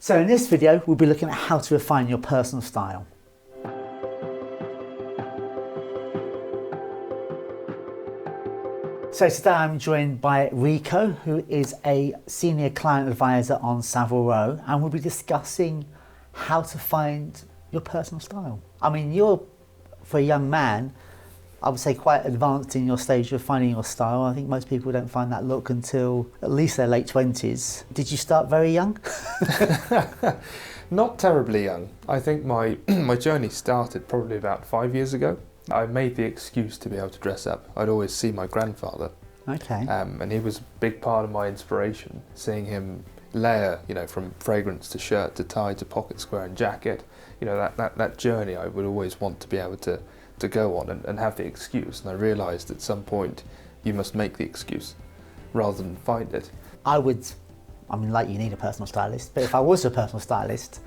So in this video, we'll be looking at how to refine your personal style. So today I'm joined by Rico, who is a senior client advisor on Savile Row, and we'll be discussing how to find your personal style. I mean, you're, for a young man, I would say quite advanced in your stage of finding your style. I think most people don't find that look until at least their late 20s. Did you start very young? Not terribly young. I think my journey started probably about 5 years ago. I made the excuse to be able to dress up. I'd always see my grandfather. Okay. And he was a big part of my inspiration, seeing him layer, from fragrance to shirt to tie to pocket square and jacket. That journey I would always want to be able to go on and have the excuse. And I realised at some point you must make the excuse rather than find it. You need a personal stylist, but if I was a personal stylist,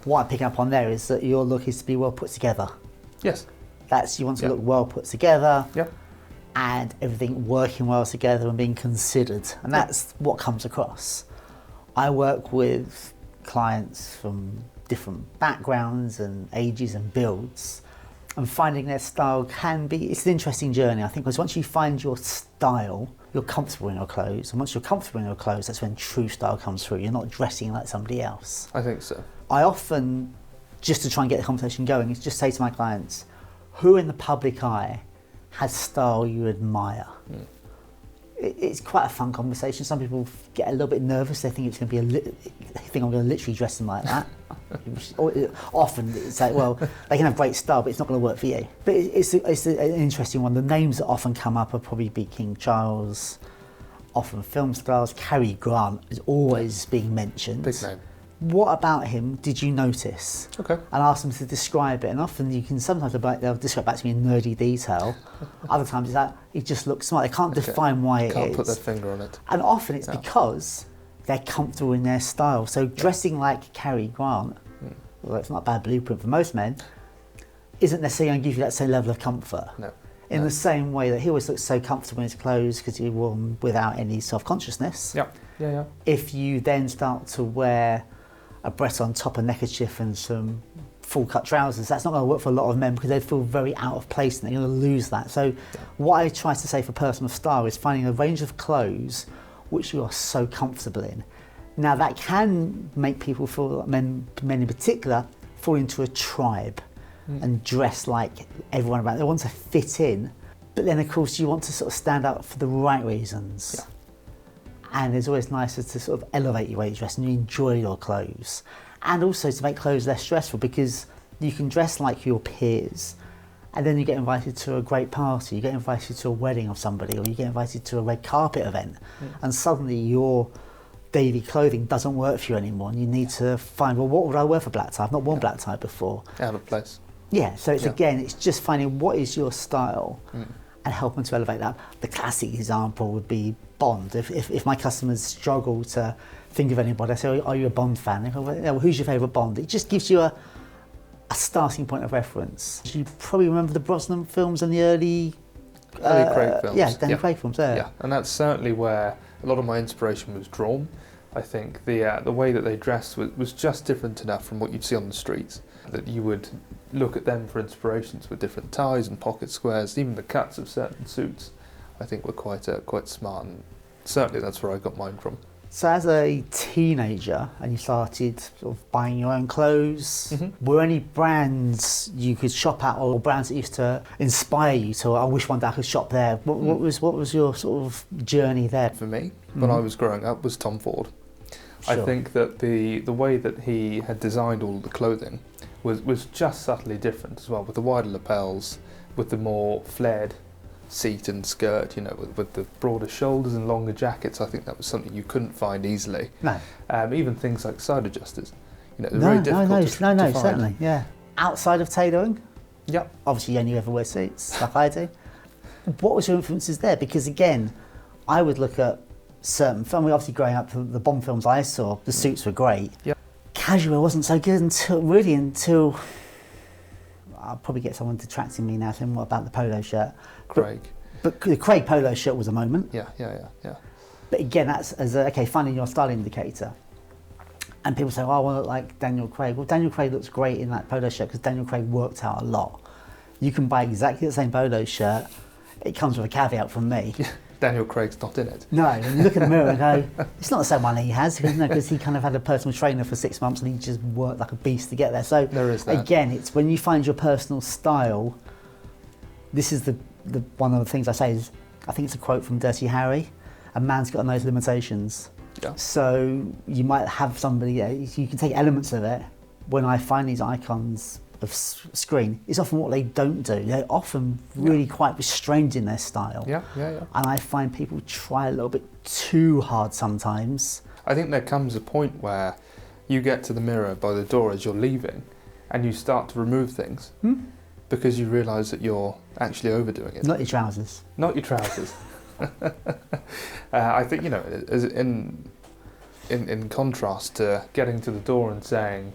what I'm picking up on there is that your look is to be well put together. Yes. You want to look well put together. Yep. And everything working well together and being considered. And that's what comes across. I work with clients from different backgrounds and ages and builds, and finding their style it's an interesting journey, I think, because once you find your style, you're comfortable in your clothes. And once you're comfortable in your clothes, that's when true style comes through. You're not dressing like somebody else. I think so. I often, just to try and get the conversation going, is just say to my clients, who in the public eye has style you admire? Mm. It's quite a fun conversation. Some people get a little bit nervous. They think it's going to be they think I'm going to literally dress them like that. Often it's like, well, they can have great style, but it's not going to work for you. But it's an interesting one. The names that often come up are probably be King Charles, often film stars. Cary Grant is always being mentioned. Big name. What about him did you notice? Okay. And ask them to describe it. And often they'll describe back to me in nerdy detail. Other times it's like, he just looks smart. They can't define why it is. Can't put their finger on it. And often it's because they're comfortable in their style. So dressing like Cary Grant, well, it's not a bad blueprint for most men, isn't necessarily going to give you that same level of comfort. No. In the same way that he always looks so comfortable in his clothes because he wore them without any self-consciousness. Yeah. If you then start to wear a Breton top, a neckerchief and some full cut trousers, that's not going to work for a lot of men because they feel very out of place and they're going to lose that. So what I try to say for personal style is finding a range of clothes which you are so comfortable in. Now that can make people feel, like men in particular, fall into a tribe and dress like everyone around. They want to fit in, but then of course you want to sort of stand out for the right reasons. Yeah. And it's always nicer to sort of elevate your way you dress and you enjoy your clothes. And also to make clothes less stressful, because you can dress like your peers and then you get invited to a great party, you get invited to a wedding of somebody, or you get invited to a red carpet event, and suddenly your daily clothing doesn't work for you anymore and you need to find, well, what would I wear for black tie? I've not worn black tie before. Out of place. Yeah, so it's just finding what is your style and helping to elevate that. The classic example would be Bond. If my customers struggle to think of anybody, I say, are you a Bond fan? They go, well, who's your favourite Bond? It just gives you a starting point of reference. You probably remember the Brosnan films and the early Craig films. Yeah, Danny Craig films. Yeah, and that's certainly where a lot of my inspiration was drawn. I think the way that they dressed was just different enough from what you'd see on the streets that you would look at them for inspirations with different ties and pocket squares. Even the cuts of certain suits, I think, were quite smart, and certainly that's where I got mine from. So as a teenager, and you started sort of buying your own clothes, were any brands you could shop at, or brands that used to inspire you to, I wish one day I could shop there? What was your sort of journey there? For me, when I was growing up, was Tom Ford. Sure. I think that the way that he had designed all the clothing was just subtly different as well, with the wider lapels, with the more flared seat and skirt, with the broader shoulders and longer jackets. I think that was something you couldn't find easily. No. Even things like side adjusters, they're very difficult to find. Certainly, yeah. Outside of tailoring? Yep. Obviously you only ever wear suits, like I do. What was your influences there? Because again, I would look at certain films, obviously growing up, the Bond films I saw, the suits were great. Yep. Casual wasn't so good until I'll probably get someone detracting me now saying, what about the polo shirt? Craig. But the Craig polo shirt was a moment. Yeah. But again, that's finding your style indicator. And people say, oh, I want to look like Daniel Craig. Well, Daniel Craig looks great in that polo shirt because Daniel Craig worked out a lot. You can buy exactly the same polo shirt. It comes with a caveat from me. Daniel Craig's not in it. No, and you look in the mirror and go, it's not the same one he has, because he kind of had a personal trainer for 6 months and he just worked like a beast to get there. So There is that. again, it's when you find your personal style. This is the one of the things I say is, I think it's a quote from Dirty Harry, a man's got to know his limitations. Yeah. So you might have somebody, you can take elements of it. When I find these icons of screen, it's often what they don't do. They're often really quite restrained in their style. Yeah. And I find people try a little bit too hard sometimes. I think there comes a point where you get to the mirror by the door as you're leaving and you start to remove things because you realise that you're actually overdoing it. Not your trousers. Not your trousers. I think, as in contrast to getting to the door and saying,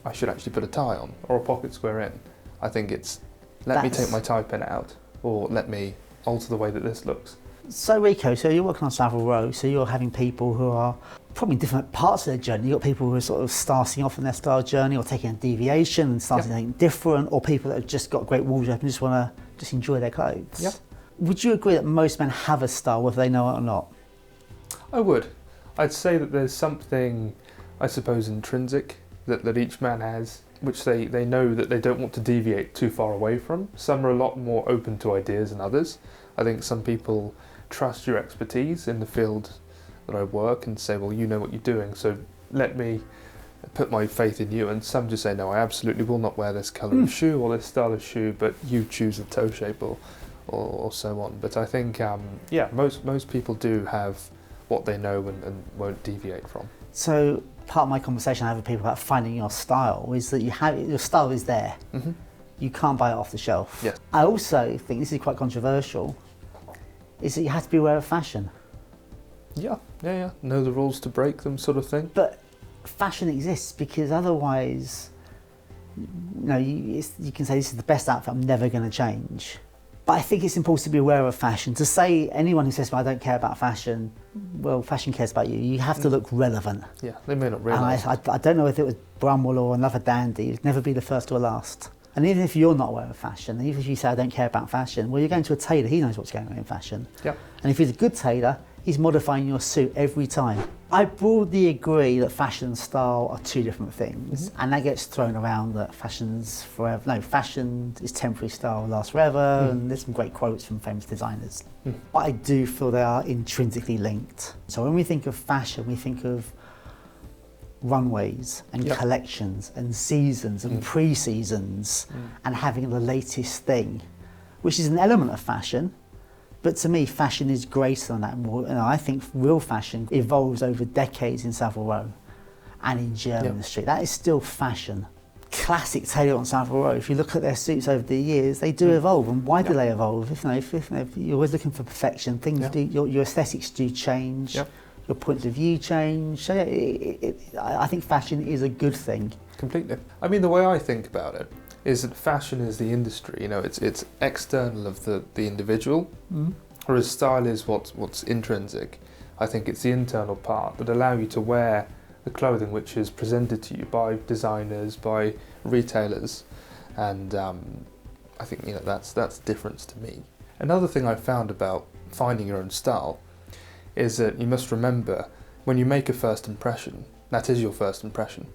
I should actually put a tie on or a pocket square in. I think it's let me take my tie pin out, or let me alter the way that this looks. So Rico, so you're working on Savile Row, so you're having people who are probably in different parts of their journey. You've got people who are sort of starting off in their style journey or taking a deviation and starting something different, or people that have just got great wardrobe and just want to just enjoy their clothes. Yep. Would you agree that most men have a style, whether they know it or not? I would. I'd say that there's something, I suppose, intrinsic that each man has, which they know that they don't want to deviate too far away from. Some are a lot more open to ideas than others. I think some people trust your expertise in the field that I work and say, well, you know what you're doing, so let me put my faith in you. And some just say, no, I absolutely will not wear this colour of shoe or this style of shoe, but you choose the toe shape or so on. But I think, most people do have what they know and won't deviate from. So part of my conversation I have with people about finding your style is that your style is there. Mm-hmm. You can't buy it off the shelf. Yes. I also think, this is quite controversial, is that you have to be aware of fashion. Yeah. Know the rules to break them, sort of thing. But fashion exists because otherwise, you can say this is the best outfit, I'm never going to change. But I think it's important to be aware of fashion. To say anyone who says, well, I don't care about fashion, well, fashion cares about you. You have to look relevant. Yeah, they may not realise. And I don't know if it was Brumwell or another dandy, you'd never be the first or last. And even if you're not aware of fashion, even if you say, I don't care about fashion, well, you're going to a tailor, he knows what's going on in fashion. Yeah. And if he's a good tailor, he's modifying your suit every time. I broadly agree that fashion and style are two different things, and that gets thrown around that fashion's forever. No, fashion is temporary, style lasts forever, and there's some great quotes from famous designers. But I do feel they are intrinsically linked. So when we think of fashion, we think of runways and collections and seasons and pre-seasons and having the latest thing, which is an element of fashion. But to me, fashion is greater than that. I think real fashion evolves over decades in Savile Row and in Jermyn Street. That is still fashion. Classic tailor on Savile Row, if you look at their suits over the years, they do evolve. And why do they evolve? If you're always looking for perfection, things do, your aesthetics do change, your points of view change. So I think fashion is a good thing. Completely. I mean, the way I think about it is that fashion is the industry. It's external of the individual, whereas style is what's intrinsic. I think it's the internal part that allow you to wear the clothing which is presented to you by designers, by retailers, and I think that's the difference to me. Another thing I found about finding your own style is that you must remember, when you make a first impression, that is your first impression.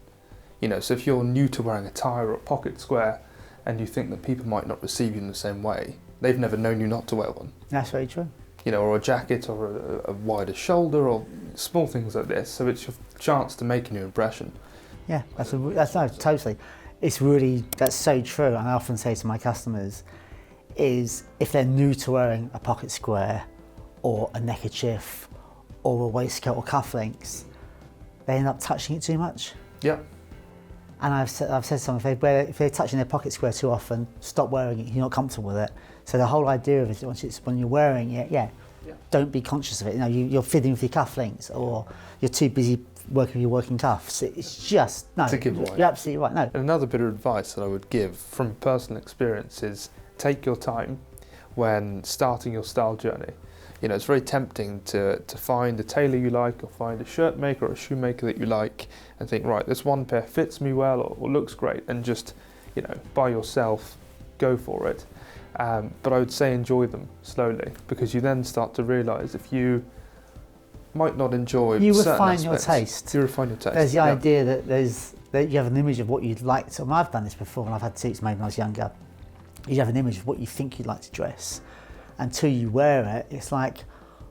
So if you're new to wearing a tie or a pocket square and you think that people might not receive you in the same way, they've never known you not to wear one. That's very true. Or a jacket or a wider shoulder or small things like this. So it's your chance to make a new impression. Yeah, that's totally. That's so true. And I often say to my customers is if they're new to wearing a pocket square or a neckerchief or a waistcoat or cufflinks, they end up touching it too much. Yeah. And I've said something, if they're touching their pocket square too often, stop wearing it, you're not comfortable with it. So the whole idea of it, when you're wearing it, don't be conscious of it. You're fiddling with your cufflinks or you're too busy working with your working cuffs. It's just, no, it's a giveaway. You're absolutely right, no. And another bit of advice that I would give from personal experience is take your time when starting your style journey. You know, it's very tempting to find a tailor you like, or find a shirt maker or a shoemaker that you like, and think, right, this one pair fits me well or looks great, and just, you know, by yourself, go for it. But I would say enjoy them slowly, because you then start to realise if you might not enjoy you certain refine aspects, your taste. You refine your taste. There's the idea that you have an image of what you'd like to, and I've done this before when I've had suits made when I was younger. You have an image of what you think you'd like to dress. Until you wear it, it's like,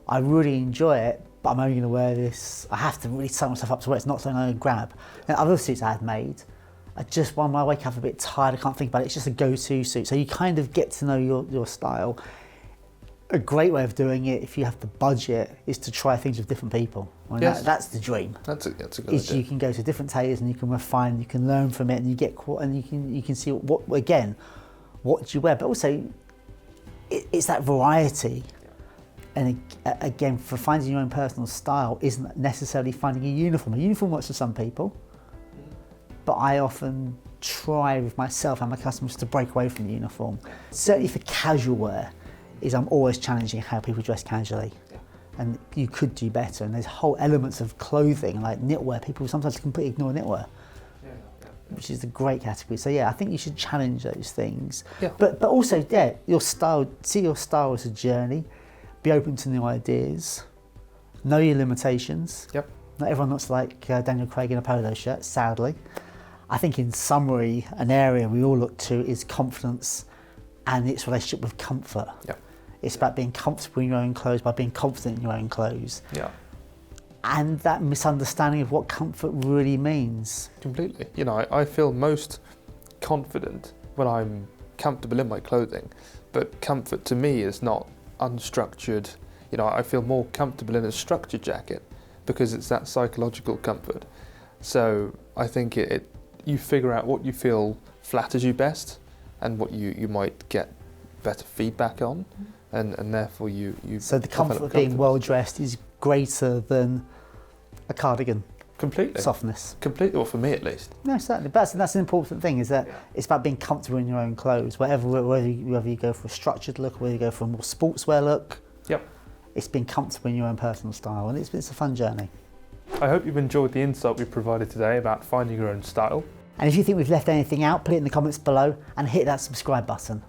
I really enjoy it, but I'm only going to wear this. I have to really set myself up to wear it. It's not something I'm going to grab. Now, other suits I had made, when I wake up a bit tired, I can't think about it, it's just a go-to suit. So you kind of get to know your style. A great way of doing it, if you have the budget, is to try things with different people. I mean, Yes. that's the dream. That's a good Is idea. you can go to different tailors and you can refine, you can learn from it, and you can see what do you wear, but also it's that variety. And again, for finding your own personal style isn't necessarily finding a uniform. A uniform works for some people, but I often try with myself and my customers to break away from the uniform. Certainly for casual wear, I'm always challenging how people dress casually. And you could do better. And there's whole elements of clothing, like knitwear. People sometimes completely ignore knitwear, which is a great category. So yeah, I think you should challenge those things. Yeah. But also, yeah, your style. See your style as a journey. Be open to new ideas. Know your limitations. Yep. Not everyone looks like Daniel Craig in a polo shirt, sadly. I think in summary, an area we all look to is confidence and its relationship with comfort. Yep. It's about being comfortable in your own clothes, by being confident in your own clothes. Yeah. And that misunderstanding of what comfort really means. Completely. You know, I feel most confident when I'm comfortable in my clothing, but comfort to me is not unstructured. You know, I feel more comfortable in a structured jacket because it's that psychological comfort. So I think you figure out what you feel flatters you best and what you might get better feedback on, and therefore you So the comfort of being well dressed is greater than a cardigan. Completely. Softness. Completely, or for me at least. No, certainly. But that's an important thing, is that it's about being comfortable in your own clothes. Whether you go for a structured look, whether you go for a more sportswear look. Yep. It's being comfortable in your own personal style, and it's a fun journey. I hope you've enjoyed the insight we provided today about finding your own style. And if you think we've left anything out, put it in the comments below and hit that subscribe button.